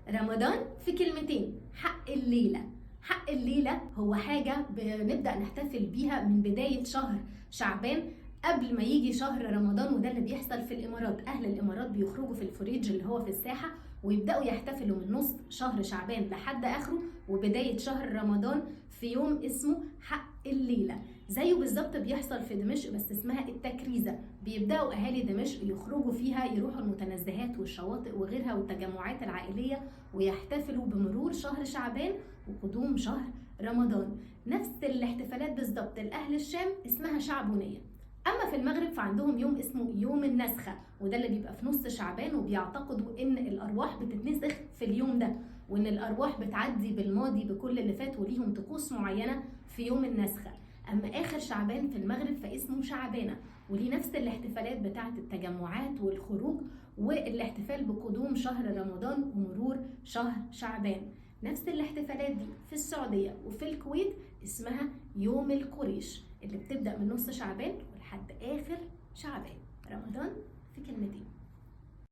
رمضان في كلمتين: حق الليلة. حق الليلة هو حاجة بنبدأ نحتفل بيها من بداية شهر شعبان قبل ما يجي شهر رمضان، وده اللي بيحصل في الإمارات. أهل الإمارات بيخرجوا في الفريج اللي هو في الساحة ويبدأوا يحتفلوا من نص شهر شعبان لحد آخره وبداية شهر رمضان في يوم اسمه حق الليلة. زيه بالظبط بيحصل في دمشق بس اسمها التكريزة. بيبدأوا أهالي دمشق يخرجوا فيها، يروحوا المتنزهات والشواطئ وغيرها والتجمعات العائلية ويحتفلوا بمرور شهر شعبان وقدوم شهر رمضان. نفس الاحتفالات بالظبط لأهل الشام اسمها شعبونية. أما في المغرب فعندهم يوم اسمه يوم النسخة، وده اللي بيبقى في نص شعبان، وبيعتقدوا إن الأرواح بتتنسخ في اليوم ده، وإن الأرواح بتعدي بالماضي بكل اللي فات، وليهم طقوس معينة في يوم النسخة. أما آخر شعبان في المغرب فاسمه شعبانة، وليه نفس الاحتفالات بتاعة التجمعات والخروج والاحتفال بقدوم شهر رمضان ومرور شهر شعبان. نفس الاحتفالات دي في السعودية وفي الكويت اسمها يوم القريش، اللي بتبدأ من نص شعبان ولحد آخر شعبان. رمضان في كلمتين.